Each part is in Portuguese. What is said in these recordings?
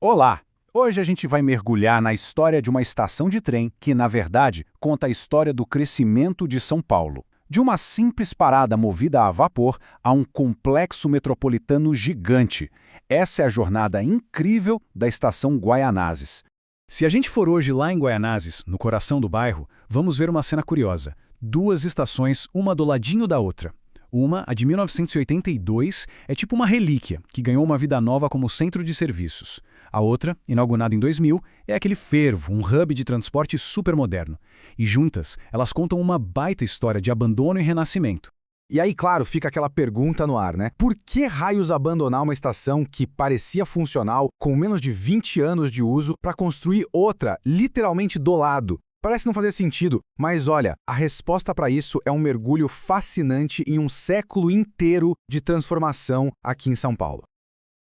Olá! Hoje a gente vai mergulhar na história de uma estação de trem que, na verdade, conta a história do crescimento de São Paulo. De uma simples parada movida a vapor a um complexo metropolitano gigante. Essa é a jornada incrível da estação Guaianazes. Se a gente for hoje lá em Guaianazes, no coração do bairro, vamos ver uma cena curiosa. Duas estações, uma do ladinho da outra. Uma, a de 1982, é tipo uma relíquia, que ganhou uma vida nova como centro de serviços. A outra, inaugurada em 2000, é aquele fervo, um hub de transporte supermoderno. E juntas, elas contam uma baita história de abandono e renascimento. E aí, claro, fica aquela pergunta no ar, né? Por que raios abandonar uma estação que parecia funcional, com menos de 20 anos de uso, para construir outra, literalmente do lado? Parece não fazer sentido, mas olha, a resposta para isso é um mergulho fascinante em um século inteiro de transformação aqui em São Paulo.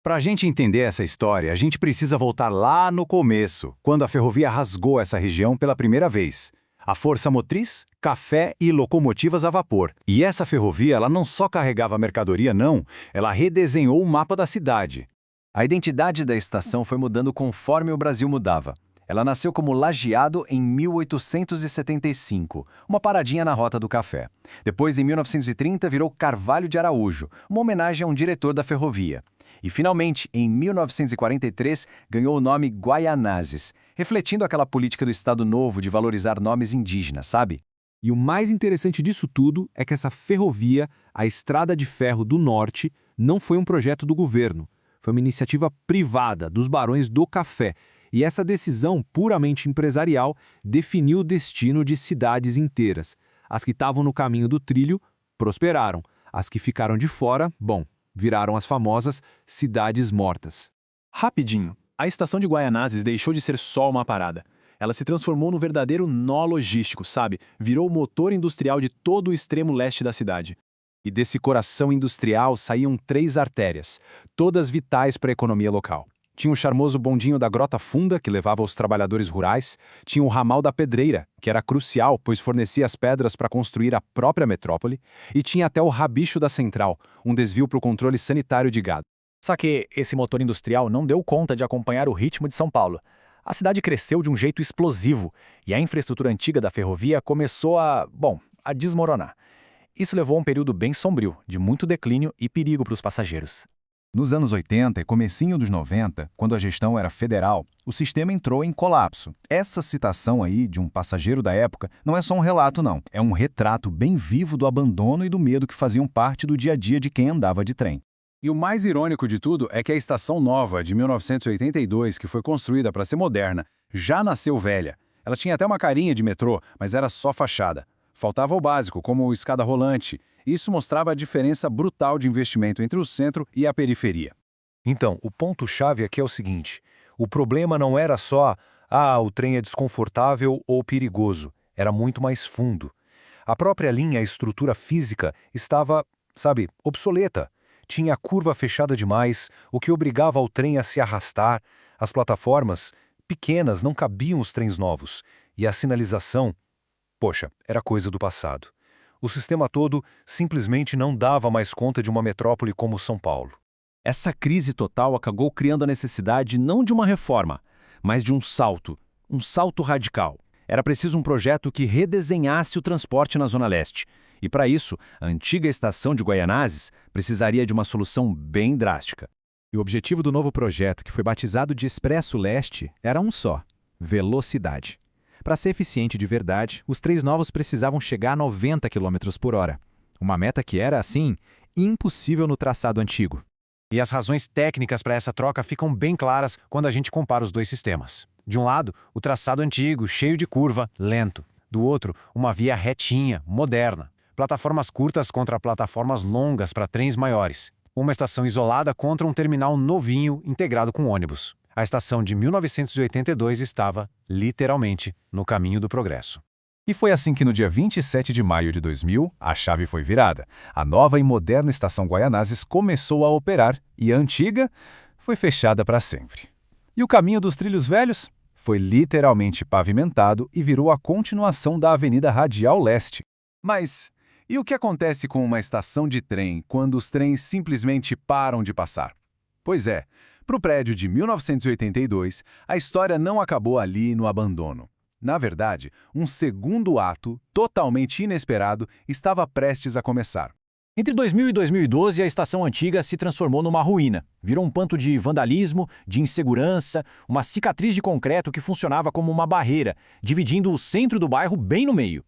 Para a gente entender essa história, a gente precisa voltar lá no começo, quando a ferrovia rasgou essa região pela primeira vez. A força motriz, café e locomotivas a vapor. E essa ferrovia, ela não só carregava mercadoria, não, ela redesenhou o mapa da cidade. A identidade da estação foi mudando conforme o Brasil mudava. Ela nasceu como Lajeado em 1875, uma paradinha na Rota do Café. Depois, em 1930, virou Carvalho de Araújo, uma homenagem a um diretor da ferrovia. E, finalmente, em 1943, ganhou o nome Guaianazes, refletindo aquela política do Estado Novo de valorizar nomes indígenas, sabe? E o mais interessante disso tudo é que essa ferrovia, a Estrada de Ferro do Norte, não foi um projeto do governo. Foi uma iniciativa privada dos Barões do Café. E essa decisão puramente empresarial definiu o destino de cidades inteiras. As que estavam no caminho do trilho prosperaram. As que ficaram de fora, bom, viraram as famosas cidades mortas. Rapidinho, a estação de Guaianazes deixou de ser só uma parada. Ela se transformou no verdadeiro nó logístico, sabe? Virou o motor industrial de todo o extremo leste da cidade. E desse coração industrial saíam 3 artérias, todas vitais para a economia local. Tinha o charmoso bondinho da Grota Funda, que levava os trabalhadores rurais. Tinha o ramal da Pedreira, que era crucial, pois fornecia as pedras para construir a própria metrópole. E tinha até o rabicho da Central, um desvio para o controle sanitário de gado. Só que esse motor industrial não deu conta de acompanhar o ritmo de São Paulo. A cidade cresceu de um jeito explosivo e a infraestrutura antiga da ferrovia começou a desmoronar. Isso levou a um período bem sombrio, de muito declínio e perigo para os passageiros. Nos anos 80 e comecinho dos 90, quando a gestão era federal, o sistema entrou em colapso. Essa citação aí de um passageiro da época não é só um relato, não. É um retrato bem vivo do abandono e do medo que faziam parte do dia a dia de quem andava de trem. E o mais irônico de tudo é que a estação nova, de 1982, que foi construída para ser moderna, já nasceu velha. Ela tinha até uma carinha de metrô, mas era só fachada. Faltava o básico, como escada rolante. Isso mostrava a diferença brutal de investimento entre o centro e a periferia. Então, o ponto-chave aqui é o seguinte: o problema não era só, o trem é desconfortável ou perigoso, era muito mais fundo. A própria linha, a estrutura física, estava, obsoleta. Tinha a curva fechada demais, o que obrigava o trem a se arrastar. As plataformas, pequenas, não cabiam os trens novos. E a sinalização, era coisa do passado. O sistema todo simplesmente não dava mais conta de uma metrópole como São Paulo. Essa crise total acabou criando a necessidade não de uma reforma, mas de um salto radical. Era preciso um projeto que redesenhasse o transporte na Zona Leste. E para isso, a antiga estação de Guaianazes precisaria de uma solução bem drástica. E o objetivo do novo projeto, que foi batizado de Expresso Leste, era um só: velocidade. Para ser eficiente de verdade, os trens novos precisavam chegar a 90 km por hora. Uma meta que era, assim, impossível no traçado antigo. E as razões técnicas para essa troca ficam bem claras quando a gente compara os dois sistemas. De um lado, o traçado antigo, cheio de curva, lento. Do outro, uma via retinha, moderna. Plataformas curtas contra plataformas longas para trens maiores. Uma estação isolada contra um terminal novinho integrado com ônibus. A estação de 1982 estava, literalmente, no caminho do progresso. E foi assim que no dia 27 de maio de 2000, a chave foi virada. A nova e moderna estação Guaianazes começou a operar e a antiga foi fechada para sempre. E o caminho dos trilhos velhos foi literalmente pavimentado e virou a continuação da Avenida Radial Leste. Mas e o que acontece com uma estação de trem quando os trens simplesmente param de passar? Pois é, Para o prédio de 1982, a história não acabou ali no abandono. Na verdade, um segundo ato, totalmente inesperado, estava prestes a começar. Entre 2000 e 2012, a estação antiga se transformou numa ruína. Virou um ponto de vandalismo, de insegurança, uma cicatriz de concreto que funcionava como uma barreira, dividindo o centro do bairro bem no meio.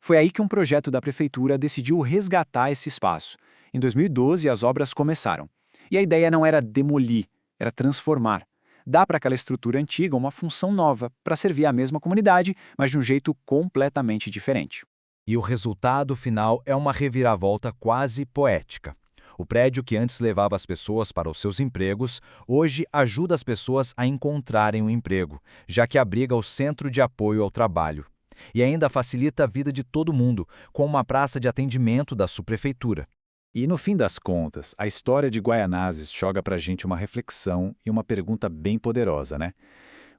Foi aí que um projeto da prefeitura decidiu resgatar esse espaço. Em 2012, as obras começaram. E a ideia não era demolir, era transformar. Dar para aquela estrutura antiga uma função nova, para servir a mesma comunidade, mas de um jeito completamente diferente. E o resultado final é uma reviravolta quase poética. O prédio que antes levava as pessoas para os seus empregos, hoje ajuda as pessoas a encontrarem um emprego, já que abriga o Centro de Apoio ao Trabalho. E ainda facilita a vida de todo mundo, com uma praça de atendimento da subprefeitura. E no fim das contas, a história de Guaianazes joga para a gente uma reflexão e uma pergunta bem poderosa, né?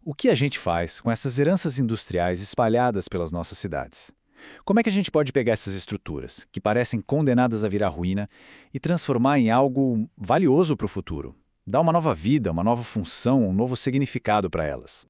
O que a gente faz com essas heranças industriais espalhadas pelas nossas cidades? Como é que a gente pode pegar essas estruturas, que parecem condenadas a virar ruína, e transformar em algo valioso para o futuro? Dar uma nova vida, uma nova função, um novo significado para elas?